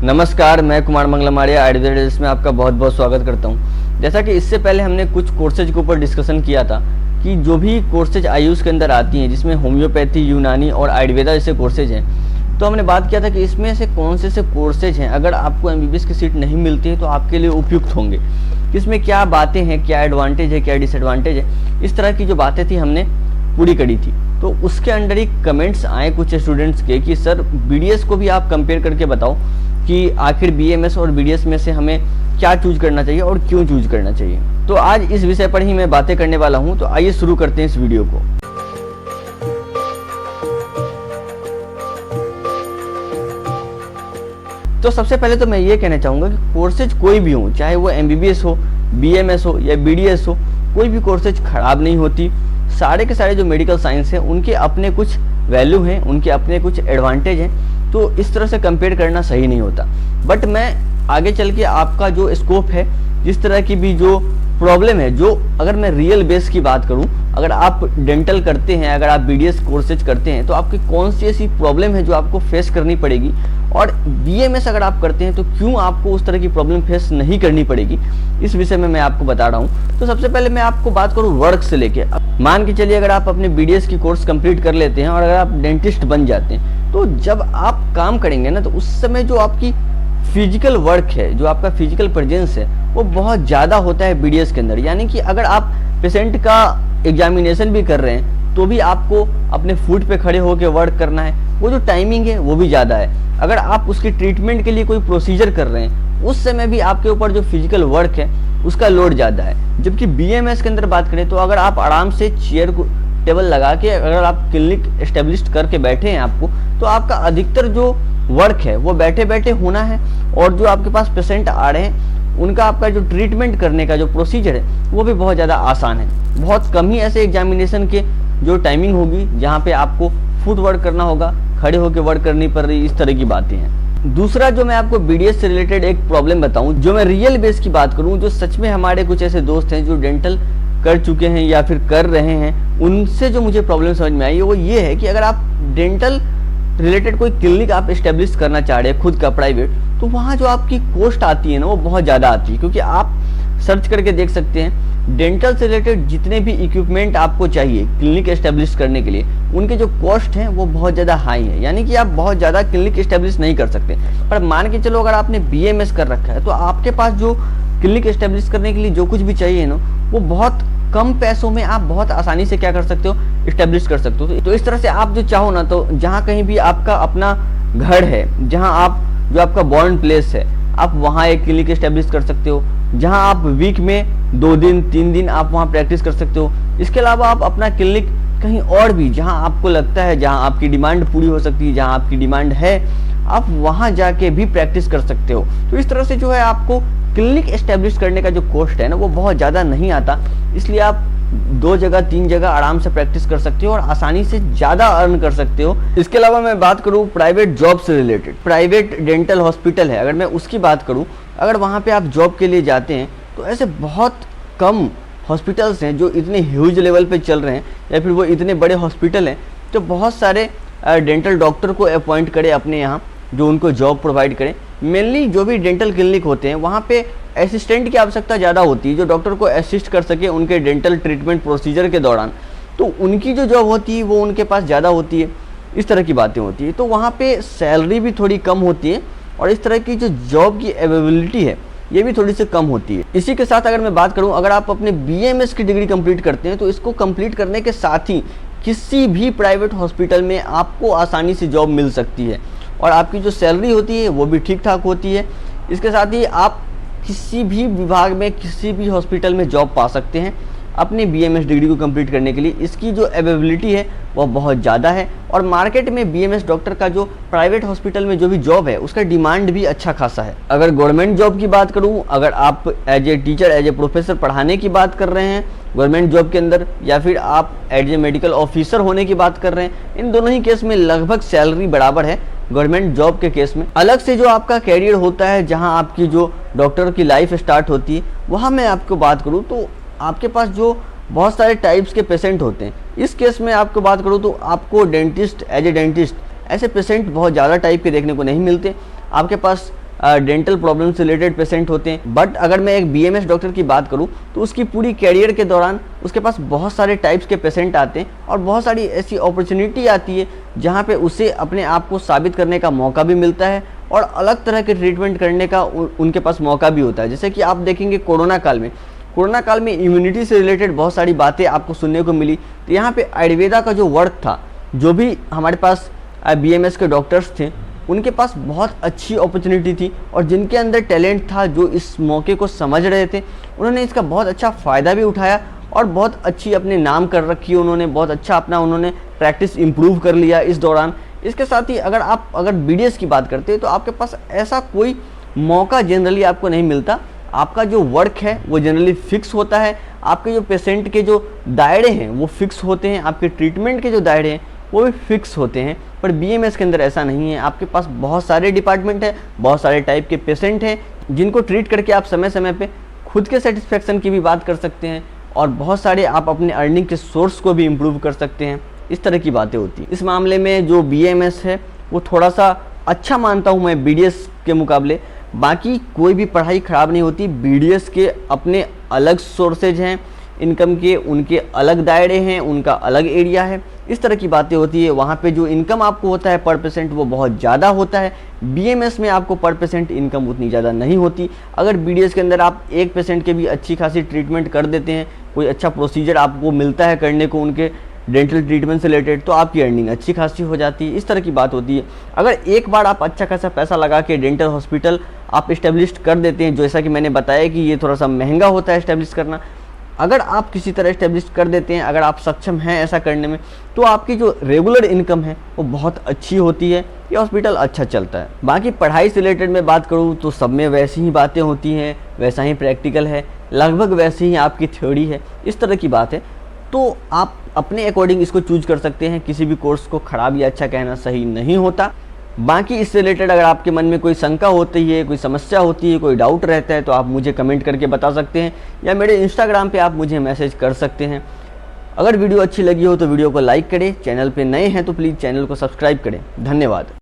नमस्कार, मैं कुमार मंगलमारिया आयुर्वेद में आपका बहुत बहुत स्वागत करता हूं। जैसा कि इससे पहले हमने कुछ कोर्सेज के ऊपर डिस्कशन किया था कि जो भी कोर्सेज आयुष के अंदर आती हैं, जिसमें होम्योपैथी, यूनानी और आयुर्वेदा जैसे कोर्सेज हैं, तो हमने बात किया था कि इसमें से कौन से कोर्सेज हैं अगर आपको एमबीबीएस की सीट नहीं मिलती है तो आपके लिए उपयुक्त होंगे, इसमें क्या बातें हैं, क्या एडवांटेज है, क्या डिसएडवांटेज है, इस तरह की जो बातें थी हमने पूरी करी थी। तो उसके अंडर ही कमेंट्स आए कुछ स्टूडेंट्स के कि सर बीडीएस को भी आप कंपेयर करके बताओ कि आखिर बीएमएस और बीडीएस में से हमें क्या चूज करना चाहिए और क्यों चूज करना चाहिए। तो आज इस विषय पर ही मैं बातें करने वाला हूं, तो आइए शुरू करते हैं इस वीडियो को। तो सबसे पहले तो मैं ये कहना चाहूंगा कि कोर्सेज कोई भी हो, चाहे वो एमबीबीएस हो, बीएमएस हो या बीडीएस हो, कोई भी कोर्सेज खराब नहीं होती। सारे के सारे जो मेडिकल साइंस है उनके अपने कुछ वैल्यू हैं, उनके अपने कुछ एडवांटेज हैं, तो इस तरह से कंपेयर करना सही नहीं होता। बट मैं आगे चल के आपका जो स्कोप है, जिस तरह की भी जो प्रॉब्लम है, जो अगर मैं रियल बेस की बात करूं, अगर आप डेंटल करते हैं, अगर आप बीडीएस कोर्सेज करते हैं, तो आपकी कौन सी ऐसी प्रॉब्लम है जो आपको फेस करनी पड़ेगी, और बीएमएस अगर आप करते हैं तो क्यों आपको उस तरह की प्रॉब्लम फेस नहीं करनी पड़ेगी, इस विषय में मैं आपको बता रहा हूं। तो सबसे पहले मैं आपको बात करूं वर्क से लेके। मान के चलिए अगर आप अपने बीडीएस की कोर्स कंप्लीट कर लेते हैं और अगर आप डेंटिस्ट बन जाते हैं, तो जब आप काम करेंगे ना, तो उस समय जो आपकी फिजिकल वर्क है, जो आपका फिजिकल प्रेजेंस है, वो बहुत ज़्यादा होता है बीडीएस के अंदर। यानी कि अगर आप पेशेंट का एग्जामिनेशन भी कर रहे हैं तो भी आपको अपने फुट पे खड़े होकर वर्क करना है, वो जो टाइमिंग है वो भी ज़्यादा है। अगर आप उसकी ट्रीटमेंट के लिए कोई प्रोसीजर कर रहे हैं, उस समय भी आपके ऊपर जो फिजिकल वर्क है उसका लोड ज़्यादा है। जबकि बीएमएस के अंदर बात करें तो अगर आप आराम से चेयर को टेबल लगा के अगर आप क्लिनिक एस्टेब्लिश करके बैठे हैं आपको, तो आपका अधिकतर जो वर्क है वो बैठे बैठे होना है, और जो आपके पास पेशेंट आ रहे हैं उनका आपका जो ट्रीटमेंट करने का जो प्रोसीजर है वो भी बहुत ज़्यादा आसान है। बहुत कम ही ऐसे एग्जामिनेशन के जो टाइमिंग होगी जहाँ पे आपको फुट वर्क करना होगा, खड़े होकर वर्क करनी पड़ रही, इस तरह की बातें हैं। दूसरा जो मैं आपको बीडीएस से रिलेटेड एक प्रॉब्लम बताऊं, जो मैं रियल बेस की बात करूं, जो सच में हमारे कुछ ऐसे दोस्त हैं जो डेंटल कर चुके हैं या फिर कर रहे हैं, उनसे जो मुझे प्रॉब्लम समझ में आई वो ये है कि अगर आप डेंटल रिलेटेड कोई क्लिनिक आप इस्टेब्लिश करना चाह रहे हैं खुद का प्राइवेट, तो वहाँ जो आपकी कॉस्ट आती है ना वो बहुत ज़्यादा आती है। क्योंकि आप सर्च करके देख सकते हैं डेंटल से रिलेटेड जितने भी इक्विपमेंट आपको चाहिए क्लिनिक एस्टेब्लिश करने के लिए, उनके जो कॉस्ट हैं वो बहुत ज़्यादा हाई है। यानी कि आप बहुत ज़्यादा क्लिनिक एस्टेब्लिश नहीं कर सकते। पर मान के चलो अगर आपने बीएमएस कर रखा है तो आपके पास जो क्लिनिक एस्टेब्लिश करने के लिए जो कुछ भी चाहिए ना, वो बहुत कम पैसों में आप बहुत आसानी से क्या कर सकते हो, इस्टेब्लिश कर सकते हो। तो इस तरह से आप जो चाहो ना, तो जहाँ कहीं भी आपका अपना घर है, जहाँ आप जो आपका बॉर्न प्लेस है, आप वहाँ एक क्लिनिक एस्टेब्लिश कर सकते हो। जहाँ आप वीक में 2 दिन 3 दिन आप वहाँ प्रैक्टिस कर सकते हो। इसके अलावा आप अपना क्लिनिक कहीं और भी जहाँ आपको लगता है, जहाँ आपकी डिमांड पूरी हो सकती है, जहाँ आपकी डिमांड है, आप वहाँ जाके भी प्रैक्टिस कर सकते हो। तो इस तरह से जो है आपको क्लिनिक एस्टेब्लिश करने का जो कॉस्ट है ना वो बहुत ज़्यादा नहीं आता, इसलिए आप 2 जगह 3 जगह आराम से प्रैक्टिस कर सकते हो और आसानी से ज़्यादा अर्न कर सकते हो। इसके अलावा मैं बात करूँ प्राइवेट जॉब से रिलेटेड, प्राइवेट डेंटल हॉस्पिटल है, अगर मैं उसकी बात करूँ, अगर वहाँ पे आप जॉब के लिए जाते हैं तो ऐसे बहुत कम हॉस्पिटल्स हैं जो इतने ह्यूज लेवल पे चल रहे हैं, या फिर वो इतने बड़े हॉस्पिटल हैं तो बहुत सारे डेंटल डॉक्टर को अपॉइंट करें अपने यहाँ, जो उनको जॉब प्रोवाइड करें। मेनली जो भी डेंटल क्लिनिक होते हैं वहाँ पे असिस्टेंट की आवश्यकता ज़्यादा होती है, जो डॉक्टर को असिस्ट कर सके उनके डेंटल ट्रीटमेंट प्रोसीजर के दौरान, तो उनकी जो जॉब होती है वो उनके पास ज़्यादा होती है। इस तरह की बातें होती है, तो वहाँ पे सैलरी भी थोड़ी कम होती है और इस तरह की जो जॉब की अवेलेबिलिटी है ये भी थोड़ी सी कम होती है। इसी के साथ अगर मैं बात करूँ, अगर आप अपने बीएमएस की डिग्री कंप्लीट करते हैं तो इसको कंप्लीट करने के साथ ही किसी भी प्राइवेट हॉस्पिटल में आपको आसानी से जॉब मिल सकती है और आपकी जो सैलरी होती है वो भी ठीक ठाक होती है। इसके साथ ही आप किसी भी विभाग में, किसी भी हॉस्पिटल में जॉब पा सकते हैं अपनी बीएमएस डिग्री को कंप्लीट करने के लिए। इसकी जो अवेलेबिलिटी है वो बहुत ज़्यादा है और मार्केट में बीएमएस डॉक्टर का जो प्राइवेट हॉस्पिटल में जो भी जॉब है उसका डिमांड भी अच्छा खासा है। अगर गवर्नमेंट जॉब की बात करूं, अगर आप as a teacher, as a professor पढ़ाने की बात कर रहे हैं गवर्नमेंट जॉब के अंदर, या फिर आप एज ए मेडिकल ऑफिसर होने की बात कर रहे हैं, इन दोनों ही केस में लगभग सैलरी बराबर है। गवर्नमेंट जॉब के केस में अलग से जो आपका कैरियर होता है, जहाँ आपकी जो डॉक्टर की लाइफ स्टार्ट होती है, वहाँ मैं आपको बात करूँ तो आपके पास जो बहुत सारे टाइप्स के पेशेंट होते हैं। इस केस में आपको बात करूँ तो आपको डेंटिस्ट, एज ए डेंटिस्ट ऐसे पेशेंट बहुत ज़्यादा टाइप के देखने को नहीं मिलते। आपके पास डेंटल प्रॉब्लम से रिलेटेड पेशेंट होते हैं। बट अगर मैं एक BMS डॉक्टर की बात करूं तो उसकी पूरी कैरियर के दौरान उसके पास बहुत सारे टाइप्स के पेशेंट आते हैं और बहुत सारी ऐसी अपॉर्चुनिटी आती है जहां पे उसे अपने आप को साबित करने का मौका भी मिलता है और अलग तरह के ट्रीटमेंट करने का उनके पास मौका भी होता है। जैसे कि आप देखेंगे कोरोना काल में इम्यूनिटी से रिलेटेड बहुत सारी बातें आपको सुनने को मिली। तो यहाँ पे आयुर्वेदा का जो वर्क था, जो भी हमारे पास BMS के डॉक्टर्स थे, उनके पास बहुत अच्छी अपॉर्चुनिटी थी और जिनके अंदर टैलेंट था, जो इस मौके को समझ रहे थे, उन्होंने इसका बहुत अच्छा फ़ायदा भी उठाया और बहुत अच्छी अपने नाम कर रखी है उन्होंने, बहुत अच्छा अपना उन्होंने प्रैक्टिस इम्प्रूव कर लिया इस दौरान। इसके साथ ही अगर BDS की बात करते हैं तो आपके पास ऐसा कोई मौका जनरली आपको नहीं मिलता। आपका जो वर्क है वो जनरली फिक्स होता है, आपके जो पेशेंट के जो दायरे हैं वो फिक्स होते हैं, आपके ट्रीटमेंट के जो दायरे हैं वो भी फिक्स होते हैं। पर BMS के अंदर ऐसा नहीं है। आपके पास बहुत सारे डिपार्टमेंट हैं, बहुत सारे टाइप के पेशेंट हैं जिनको ट्रीट करके आप समय समय पे खुद के सेटिस्फेक्शन की भी बात कर सकते हैं और बहुत सारे आप अपने अर्निंग के सोर्स को भी इम्प्रूव कर सकते हैं। इस तरह की बातें होती हैं। इस मामले में जो BMS है वो थोड़ा सा अच्छा मानता हूँ मैं BDS के मुकाबले। बाकी कोई भी पढ़ाई ख़राब नहीं होती। BDS के अपने अलग सोर्सेज हैं इनकम के, उनके अलग दायरे हैं, उनका अलग एरिया है, इस तरह की बातें होती है। वहाँ पे जो इनकम आपको होता है पर पेशेंट वो बहुत ज़्यादा होता है। BMS में आपको पर पेशेंट इनकम उतनी ज़्यादा नहीं होती। अगर BDS के अंदर आप एक पेशेंट के भी अच्छी खासी ट्रीटमेंट कर देते हैं, कोई अच्छा प्रोसीजर आपको मिलता है करने को उनके डेंटल ट्रीटमेंट से रिलेटेड, तो आपकी अर्निंग अच्छी खासी हो जाती है। इस तरह की बात होती है। अगर एक बार आप अच्छा खासा पैसा लगा के डेंटल हॉस्पिटल आप इस्टेब्लिश कर देते हैं, जैसा कि मैंने बताया कि ये थोड़ा सा महंगा होता है इस्टेब्लिश करना, अगर आप किसी तरह इस्टेब्लिश कर देते हैं, अगर आप सक्षम हैं ऐसा करने में, तो आपकी जो रेगुलर इनकम है वो बहुत अच्छी होती है। ये हॉस्पिटल अच्छा चलता है। बाकी पढ़ाई से रिलेटेड मैं बात करूँ तो सब में वैसी ही बातें होती हैं, वैसा ही प्रैक्टिकल है, लगभग वैसी ही आपकी थ्योरी है, इस तरह की बात है। तो आप अपने अकॉर्डिंग इसको चूज कर सकते हैं। किसी भी कोर्स को ख़राब या अच्छा कहना सही नहीं होता। बाकी इससे रिलेटेड अगर आपके मन में कोई शंका होती है, कोई समस्या होती है, कोई डाउट रहता है, तो आप मुझे कमेंट करके बता सकते हैं या मेरे इंस्टाग्राम पे आप मुझे मैसेज कर सकते हैं। अगर वीडियो अच्छी लगी हो तो वीडियो को लाइक करें, चैनल पे नए हैं तो प्लीज़ चैनल को सब्सक्राइब करें। धन्यवाद।